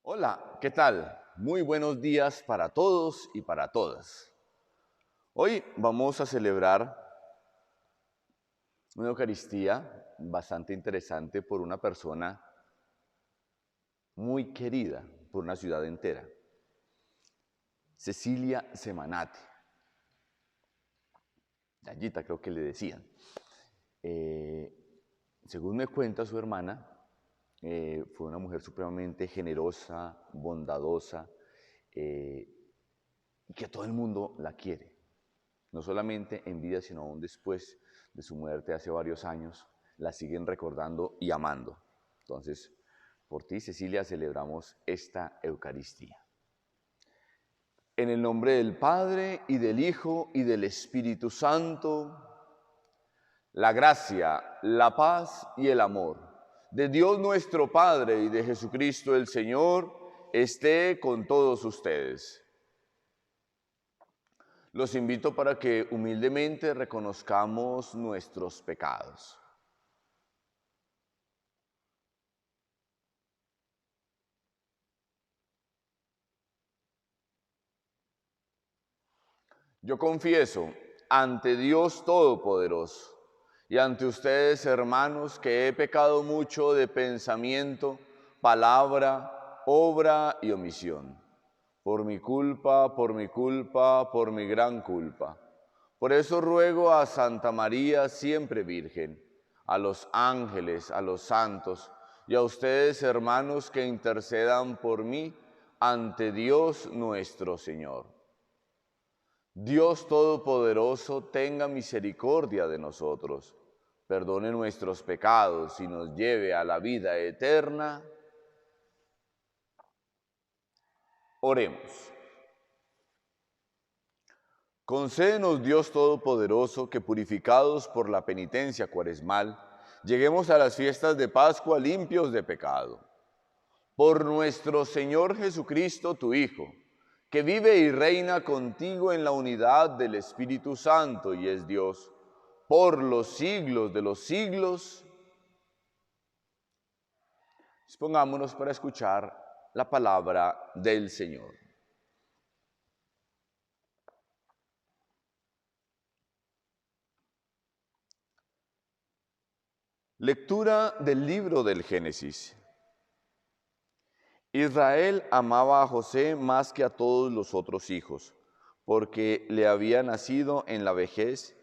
Hola, ¿qué tal? Muy buenos días para todos y para todas. Hoy vamos a celebrar una Eucaristía bastante interesante por una persona muy querida por una ciudad entera, Cecilia Semanati. Yayita creo que le decían. Eh, Según me cuenta su hermana, fue una mujer supremamente generosa, bondadosa, y que todo el mundo la quiere. No solamente en vida, sino aún después de su muerte hace varios años, la siguen recordando y amando. Entonces, por ti, Cecilia, celebramos esta Eucaristía. En el nombre del Padre, y del Hijo, y del Espíritu Santo, la gracia, la paz y el amor de Dios nuestro Padre y de Jesucristo el Señor esté con todos ustedes. Los invito para que humildemente reconozcamos nuestros pecados. Yo confieso ante Dios Todopoderoso y ante ustedes, hermanos, que he pecado mucho de pensamiento, palabra, obra y omisión. Por mi culpa, por mi culpa, por mi gran culpa. Por eso ruego a Santa María, siempre Virgen, a los ángeles, a los santos y a ustedes, hermanos, que intercedan por mí ante Dios nuestro Señor. Dios Todopoderoso, tenga misericordia de nosotros, perdone nuestros pecados y nos lleve a la vida eterna. Oremos. Concédenos, Dios Todopoderoso, que purificados por la penitencia cuaresmal, lleguemos a las fiestas de Pascua limpios de pecado. Por nuestro Señor Jesucristo, tu Hijo, que vive y reina contigo en la unidad del Espíritu Santo y es Dios, por los siglos de los siglos. Dispongámonos para escuchar la palabra del Señor. Lectura del libro del Génesis. Israel amaba a José más que a todos los otros hijos, porque le había nacido en la vejez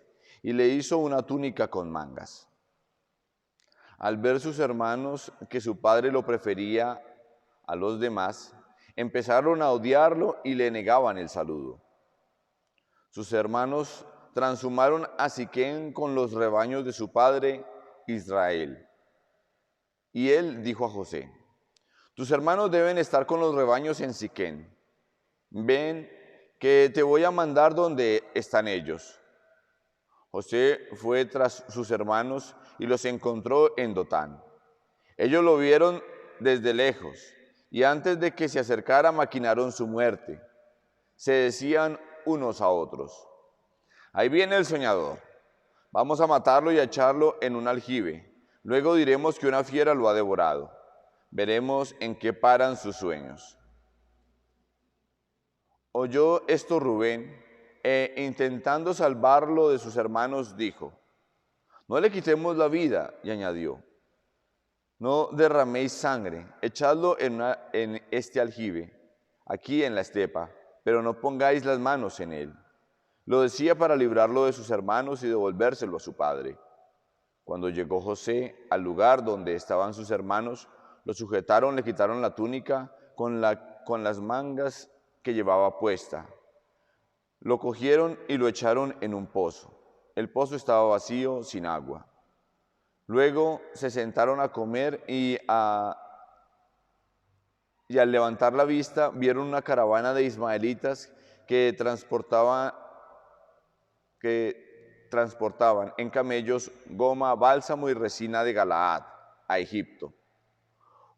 y le hizo una túnica con mangas. Al ver sus hermanos que su padre lo prefería a los demás, empezaron a odiarlo y le negaban el saludo. Sus hermanos transhumaron a Siquén con los rebaños de su padre Israel. Y él dijo a José: tus hermanos deben estar con los rebaños en Siquén. Ven, que te voy a mandar donde están ellos. José fue tras sus hermanos y los encontró en Dotán. Ellos lo vieron desde lejos y antes de que se acercara maquinaron su muerte. Se decían unos a otros: ahí viene el soñador. Vamos a matarlo y a echarlo en un aljibe. Luego diremos que una fiera lo ha devorado. Veremos en qué paran sus sueños. Oyó esto Rubén, intentando salvarlo de sus hermanos, dijo: no le quitemos la vida, y añadió: no derraméis sangre, echadlo en este aljibe, aquí en la estepa, pero no pongáis las manos en él. Lo decía para librarlo de sus hermanos y devolvérselo a su padre. Cuando llegó José al lugar donde estaban sus hermanos, lo sujetaron, le quitaron la túnica con las mangas que llevaba puesta. Lo cogieron y lo echaron en un pozo. El pozo estaba vacío, sin agua. Luego se sentaron a comer y al levantar la vista vieron una caravana de ismaelitas que transportaban en camellos goma, bálsamo y resina de Galaad a Egipto.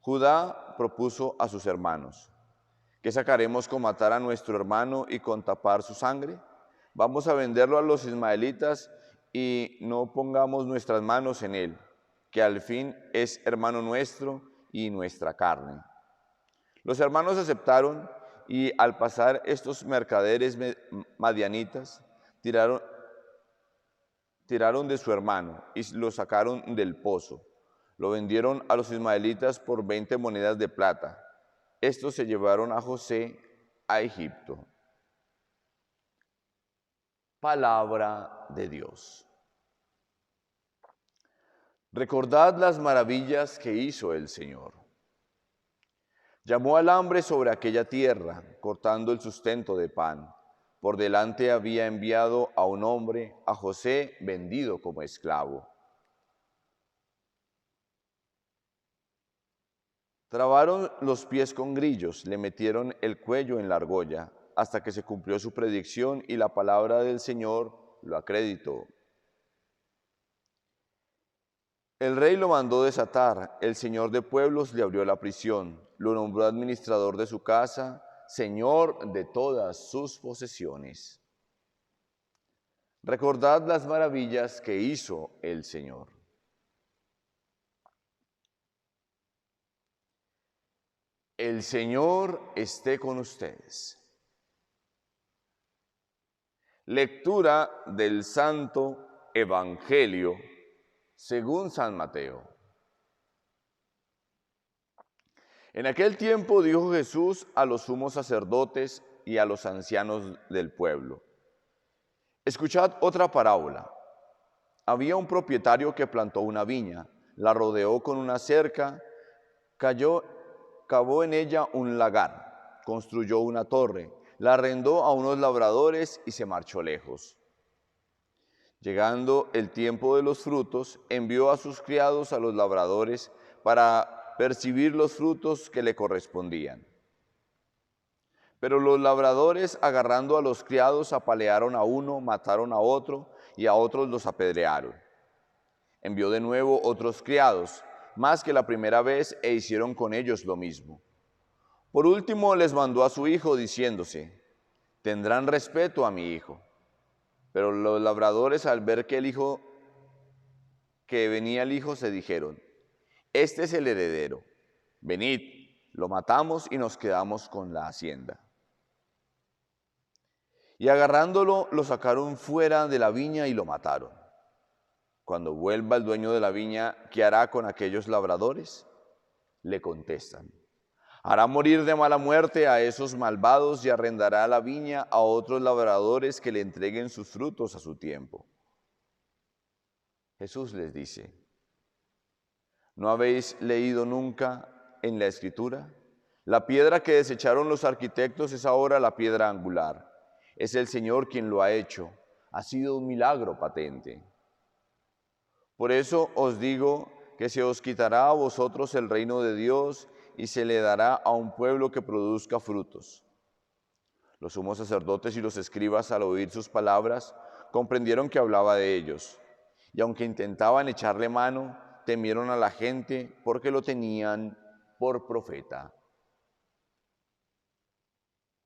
Judá propuso a sus hermanos: ¿qué sacaremos con matar a nuestro hermano y con tapar su sangre? Vamos a venderlo a los ismaelitas y no pongamos nuestras manos en él, que al fin es hermano nuestro y nuestra carne. Los hermanos aceptaron y al pasar estos mercaderes madianitas, tiraron de su hermano y lo sacaron del pozo. Lo vendieron a los ismaelitas por 20 monedas de plata. Estos se llevaron a José a Egipto. Palabra de Dios. Recordad las maravillas que hizo el Señor. Llamó al hambre sobre aquella tierra, cortando el sustento de pan. Por delante había enviado a un hombre, a José, vendido como esclavo. Trabaron los pies con grillos, le metieron el cuello en la argolla, hasta que se cumplió su predicción y la palabra del Señor lo acreditó. El rey lo mandó desatar, el señor de pueblos le abrió la prisión, lo nombró administrador de su casa, señor de todas sus posesiones. Recordad las maravillas que hizo el Señor. El Señor esté con ustedes. Lectura del Santo Evangelio según San Mateo. En aquel tiempo dijo Jesús a los sumos sacerdotes y a los ancianos del pueblo: escuchad otra parábola. Había un propietario que plantó una viña, la rodeó con una cerca, cavó en ella un lagar, construyó una torre, la arrendó a unos labradores y se marchó lejos. Llegando el tiempo de los frutos, envió a sus criados a los labradores para percibir los frutos que le correspondían. Pero los labradores, agarrando a los criados, apalearon a uno, mataron a otro y a otros los apedrearon. Envió de nuevo otros criados, más que la primera vez, e hicieron con ellos lo mismo. Por último les mandó a su hijo diciéndose: tendrán respeto a mi hijo. Pero los labradores, al ver que venía el hijo, se dijeron: este es el heredero, venid, lo matamos y nos quedamos con la hacienda. Y agarrándolo, lo sacaron fuera de la viña y lo mataron. Cuando vuelva el dueño de la viña, ¿qué hará con aquellos labradores? Le contestan: hará morir de mala muerte a esos malvados y arrendará la viña a otros labradores que le entreguen sus frutos a su tiempo. Jesús les dice: ¿no habéis leído nunca en la Escritura? La piedra que desecharon los arquitectos es ahora la piedra angular. Es el Señor quien lo ha hecho. Ha sido un milagro patente. Por eso os digo que se os quitará a vosotros el reino de Dios y se le dará a un pueblo que produzca frutos. Los sumos sacerdotes y los escribas, al oír sus palabras, comprendieron que hablaba de ellos. Y aunque intentaban echarle mano, temieron a la gente porque lo tenían por profeta.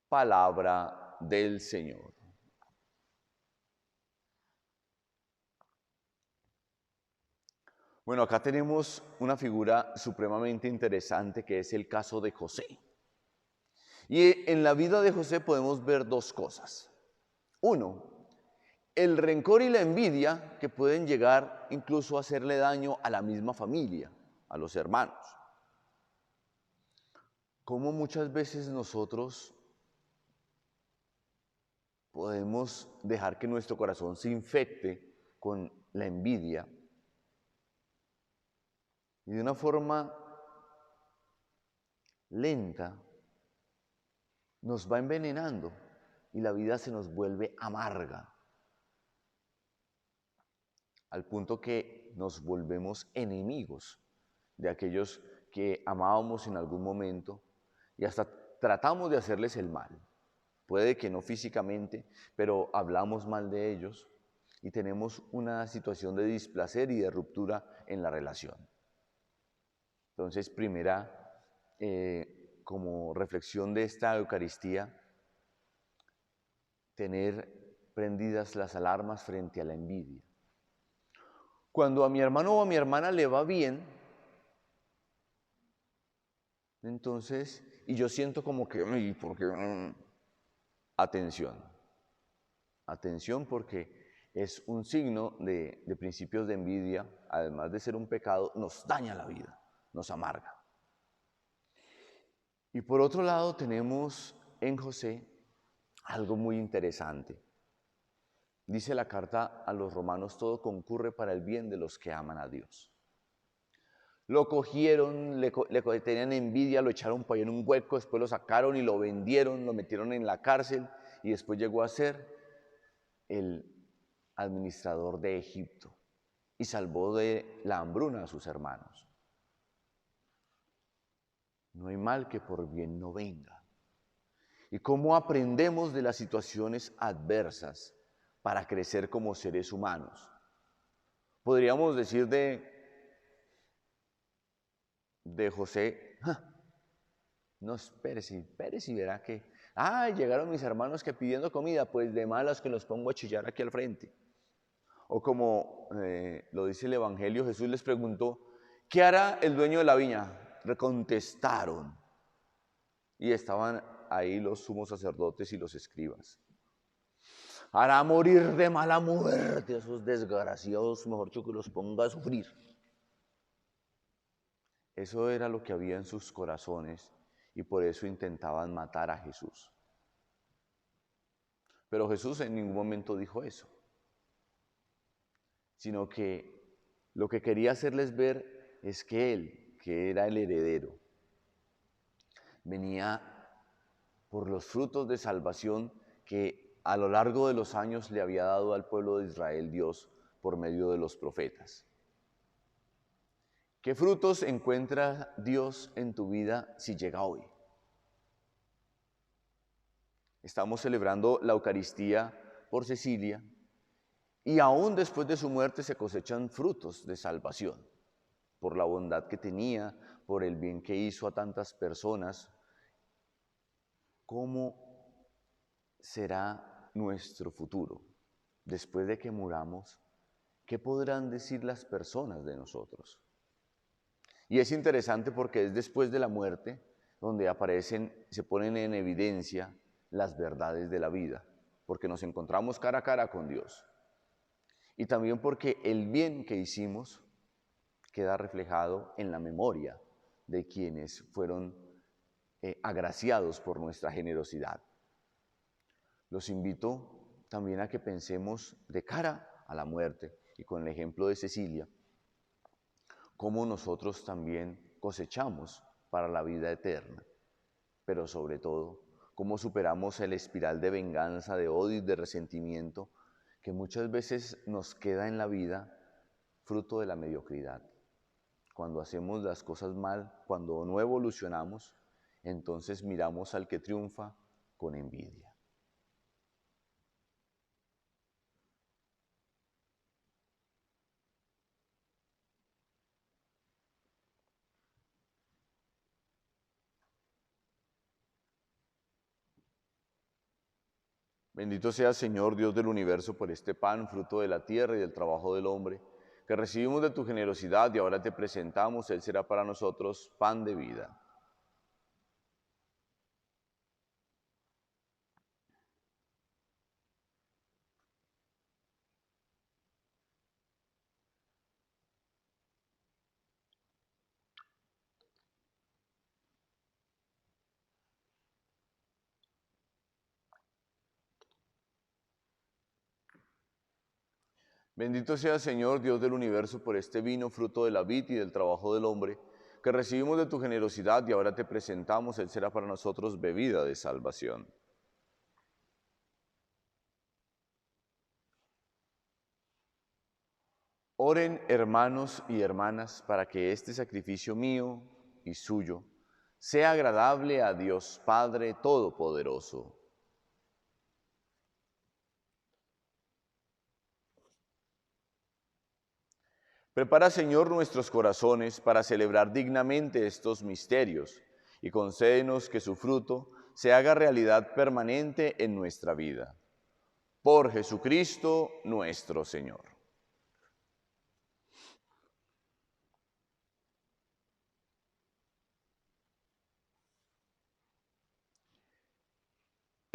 Palabra del Señor. Bueno, acá tenemos una figura supremamente interesante que es el caso de José. Y en la vida de José podemos ver dos cosas. Uno, el rencor y la envidia que pueden llegar incluso a hacerle daño a la misma familia, a los hermanos. Cómo muchas veces nosotros podemos dejar que nuestro corazón se infecte con la envidia y de una forma lenta nos va envenenando y la vida se nos vuelve amarga, al punto que nos volvemos enemigos de aquellos que amábamos en algún momento y hasta tratamos de hacerles el mal. Puede que no físicamente, pero hablamos mal de ellos y tenemos una situación de displacer y de ruptura en la relación. Entonces, como reflexión de esta Eucaristía, tener prendidas las alarmas frente a la envidia. Cuando a mi hermano o a mi hermana le va bien, entonces y yo siento como que, "Ay, ¿por qué?". Atención, atención porque es un signo de principios de envidia, además de ser un pecado, nos daña la vida, nos amarga. Y por otro lado tenemos en José algo muy interesante. Dice la carta a los romanos, todo concurre para el bien de los que aman a Dios. Lo cogieron, tenían envidia, lo echaron por ahí en un hueco, después lo sacaron y lo vendieron, lo metieron en la cárcel y después llegó a ser el administrador de Egipto y salvó de la hambruna a sus hermanos. No hay mal que por bien no venga. ¿Y cómo aprendemos de las situaciones adversas para crecer como seres humanos? Podríamos decir de José, no, espérese y verá que, llegaron mis hermanos que pidiendo comida, pues de malas que los pongo a chillar aquí al frente. O como lo dice el Evangelio, Jesús les preguntó, ¿qué hará el dueño de la viña? Le contestaron. Y estaban ahí los sumos sacerdotes y los escribas. Hará morir de mala muerte a esos desgraciados, mejor que los ponga a sufrir. Eso era lo que había en sus corazones y por eso intentaban matar a Jesús. Pero Jesús en ningún momento dijo eso, sino que lo que quería hacerles ver es que él, que era el heredero, venía por los frutos de salvación que a lo largo de los años le había dado al pueblo de Israel Dios por medio de los profetas. ¿Qué frutos encuentra Dios en tu vida si llega hoy? Estamos celebrando la Eucaristía por Cecilia y aún después de su muerte se cosechan frutos de salvación por la bondad que tenía, por el bien que hizo a tantas personas. ¿Cómo será nuestro futuro? Después de que muramos, ¿qué podrán decir las personas de nosotros? Y es interesante porque es después de la muerte donde se ponen en evidencia las verdades de la vida, porque nos encontramos cara a cara con Dios. Y también porque el bien que hicimos queda reflejado en la memoria de quienes fueron agraciados por nuestra generosidad. Los invito también a que pensemos de cara a la muerte y con el ejemplo de Cecilia, cómo nosotros también cosechamos para la vida eterna, pero sobre todo, cómo superamos el espiral de venganza, de odio y de resentimiento que muchas veces nos queda en la vida fruto de la mediocridad. Cuando hacemos las cosas mal, cuando no evolucionamos, entonces miramos al que triunfa con envidia. Bendito sea, Señor, Dios del universo, por este pan, fruto de la tierra y del trabajo del hombre, que recibimos de tu generosidad y ahora te presentamos. Él será para nosotros pan de vida. Bendito sea, Señor, Dios del universo, por este vino, fruto de la vid y del trabajo del hombre, que recibimos de tu generosidad y ahora te presentamos. Él será para nosotros bebida de salvación. Oren, hermanos y hermanas, para que este sacrificio mío y suyo sea agradable a Dios Padre Todopoderoso. Prepara, Señor, nuestros corazones para celebrar dignamente estos misterios y concédenos que su fruto se haga realidad permanente en nuestra vida. Por Jesucristo nuestro Señor.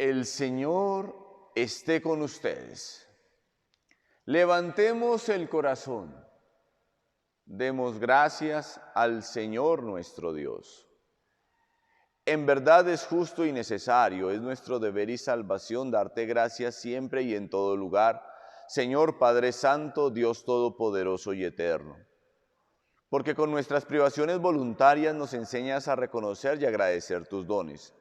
El Señor esté con ustedes. Levantemos el corazón. Demos gracias al Señor nuestro Dios. En verdad es justo y necesario, es nuestro deber y salvación darte gracias siempre y en todo lugar, Señor Padre Santo, Dios Todopoderoso y Eterno. Porque con nuestras privaciones voluntarias nos enseñas a reconocer y agradecer tus dones,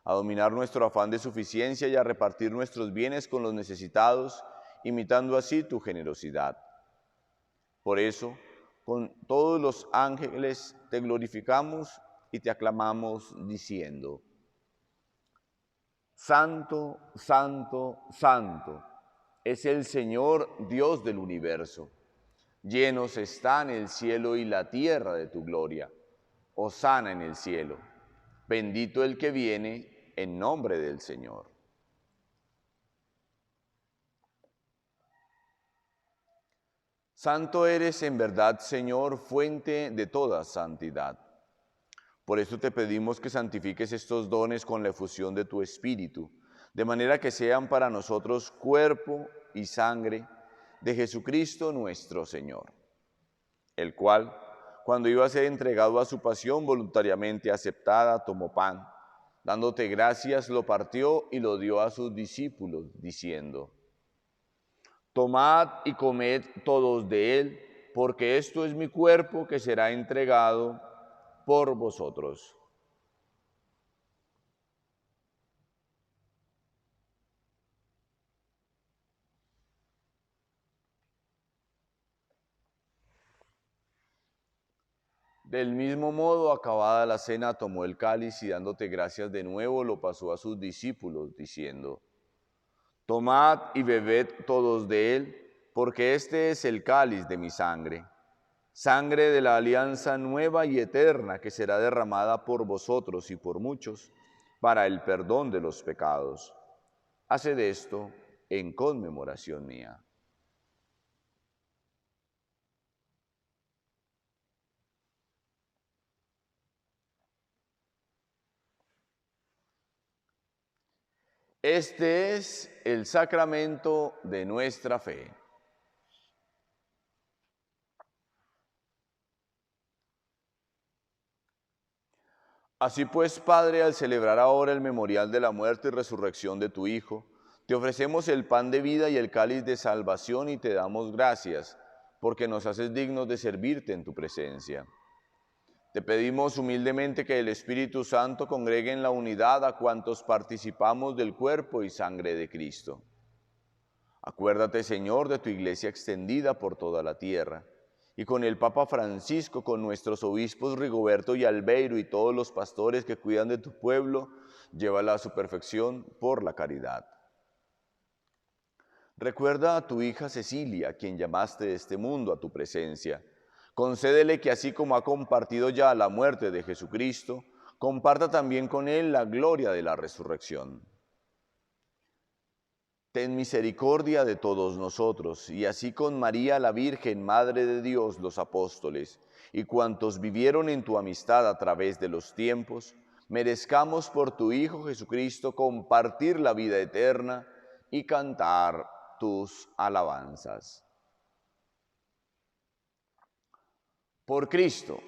a dominar nuestro afán de suficiencia y a repartir nuestros bienes con los necesitados, imitando así tu generosidad. Por eso, con todos los ángeles te glorificamos y te aclamamos diciendo: Santo, Santo, Santo, es el Señor Dios del universo. Llenos están el cielo y la tierra de tu gloria. Hosana en el cielo. Bendito el que viene en nombre del Señor. Santo eres en verdad, Señor, fuente de toda santidad. Por eso te pedimos que santifiques estos dones con la efusión de tu Espíritu, de manera que sean para nosotros cuerpo y sangre de Jesucristo nuestro Señor, el cual, cuando iba a ser entregado a su pasión voluntariamente aceptada, tomó pan, dándote gracias, lo partió y lo dio a sus discípulos, diciendo: Tomad y comed todos de él, porque esto es mi cuerpo que será entregado por vosotros. Del mismo modo, acabada la cena, tomó el cáliz y dándote gracias de nuevo, lo pasó a sus discípulos, diciendo: Tomad y bebed todos de él, porque este es el cáliz de mi sangre, sangre de la alianza nueva y eterna que será derramada por vosotros y por muchos para el perdón de los pecados. Haced esto en conmemoración mía. Este es el sacramento de nuestra fe. Así pues, Padre, al celebrar ahora el memorial de la muerte y resurrección de tu Hijo, te ofrecemos el pan de vida y el cáliz de salvación y te damos gracias, porque nos haces dignos de servirte en tu presencia. Te pedimos humildemente que el Espíritu Santo congregue en la unidad a cuantos participamos del cuerpo y sangre de Cristo. Acuérdate, Señor, de tu iglesia extendida por toda la tierra, y con el Papa Francisco, con nuestros obispos Rigoberto y Albeiro y todos los pastores que cuidan de tu pueblo, llévala a su perfección por la caridad. Recuerda a tu hija Cecilia, quien llamaste de este mundo a tu presencia. Concédele que así como ha compartido ya la muerte de Jesucristo, comparta también con él la gloria de la resurrección. Ten misericordia de todos nosotros, y así con María la Virgen, Madre de Dios, los apóstoles, y cuantos vivieron en tu amistad a través de los tiempos, merezcamos por tu Hijo Jesucristo compartir la vida eterna y cantar tus alabanzas. Por Cristo,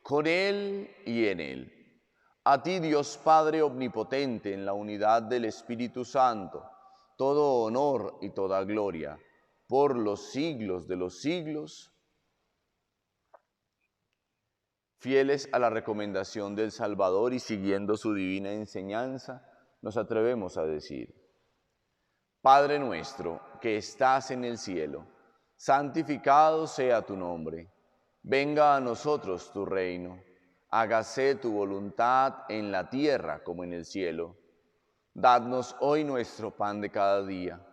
con Él y en Él. A ti, Dios Padre omnipotente, en la unidad del Espíritu Santo, todo honor y toda gloria, por los siglos de los siglos. Fieles a la recomendación del Salvador y siguiendo su divina enseñanza, nos atrevemos a decir: Padre nuestro, que estás en el cielo, santificado sea tu nombre. Venga a nosotros tu reino. Hágase tu voluntad en la tierra como en el cielo. Dadnos hoy nuestro pan de cada día.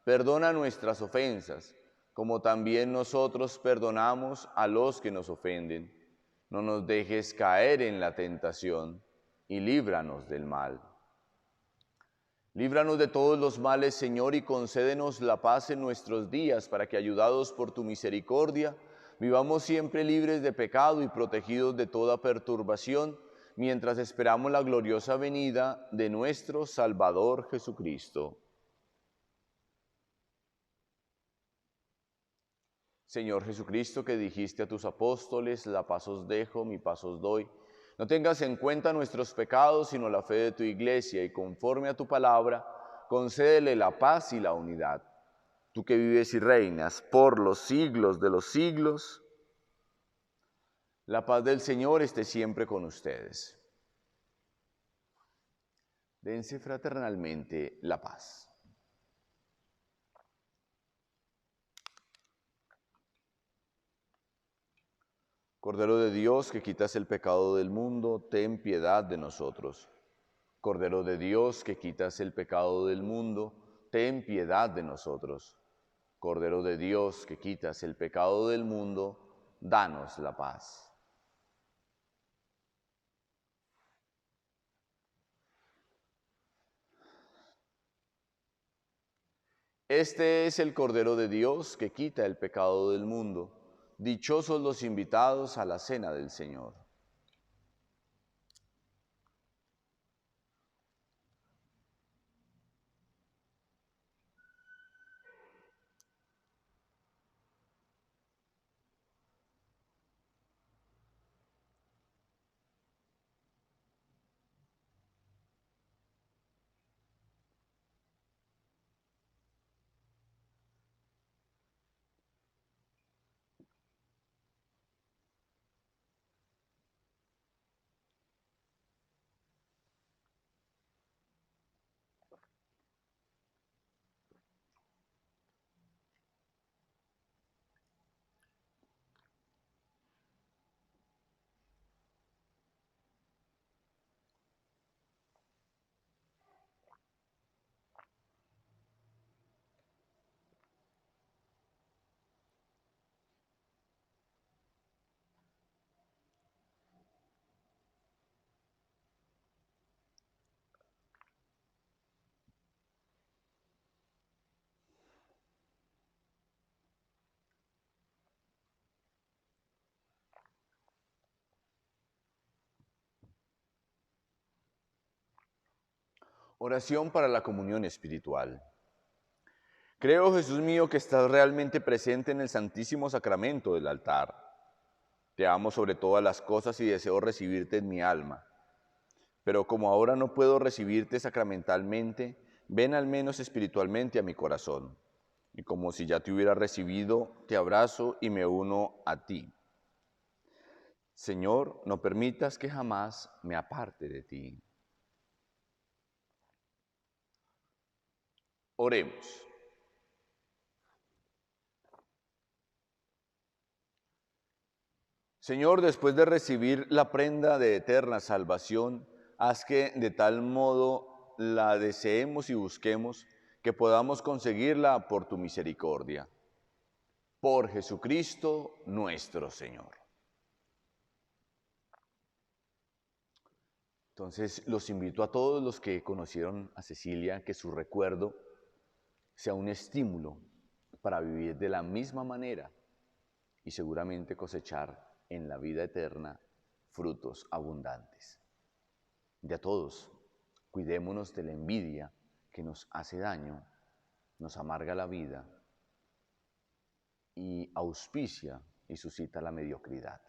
Perdona nuestras ofensas, como también nosotros perdonamos a los que nos ofenden. No nos dejes caer en la tentación, y líbranos del mal. Líbranos de todos los males, Señor, y concédenos la paz en nuestros días, para que, ayudados por tu misericordia, vivamos siempre libres de pecado y protegidos de toda perturbación, mientras esperamos la gloriosa venida de nuestro Salvador Jesucristo. Señor Jesucristo, que dijiste a tus apóstoles, la paz os dejo, mi paz os doy, no tengas en cuenta nuestros pecados, sino la fe de tu iglesia, y conforme a tu palabra, concédele la paz y la unidad. Tú que vives y reinas por los siglos de los siglos, la paz del Señor esté siempre con ustedes. Dense fraternalmente la paz. Cordero de Dios, que quitas el pecado del mundo, ten piedad de nosotros. Cordero de Dios, que quitas el pecado del mundo, ten piedad de nosotros. Cordero de Dios, que quitas el pecado del mundo, danos la paz. Este es el Cordero de Dios que quita el pecado del mundo. Dichosos los invitados a la cena del Señor. Oración para la comunión espiritual. Creo, Jesús mío, que estás realmente presente en el Santísimo Sacramento del altar. Te amo sobre todas las cosas y deseo recibirte en mi alma. Pero como ahora no puedo recibirte sacramentalmente, ven al menos espiritualmente a mi corazón. Y como si ya te hubiera recibido, te abrazo y me uno a ti. Señor, no permitas que jamás me aparte de ti. Oremos. Señor, después de recibir la prenda de eterna salvación, haz que de tal modo la deseemos y busquemos que podamos conseguirla por tu misericordia. Por Jesucristo nuestro Señor. Entonces, los invito a todos los que conocieron a Cecilia, que su recuerdo sea un estímulo para vivir de la misma manera y seguramente cosechar en la vida eterna frutos abundantes. Y a todos, cuidémonos de la envidia que nos hace daño, nos amarga la vida y auspicia y suscita la mediocridad.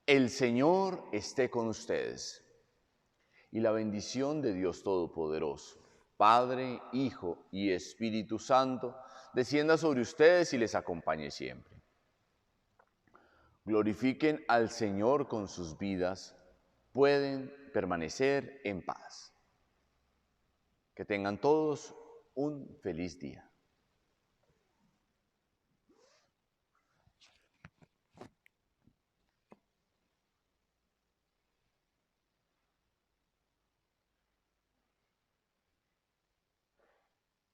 El Señor esté con ustedes y la bendición de Dios Todopoderoso, Padre, Hijo y Espíritu Santo, descienda sobre ustedes y les acompañe siempre. Glorifiquen al Señor con sus vidas, pueden permanecer en paz. Que tengan todos un feliz día.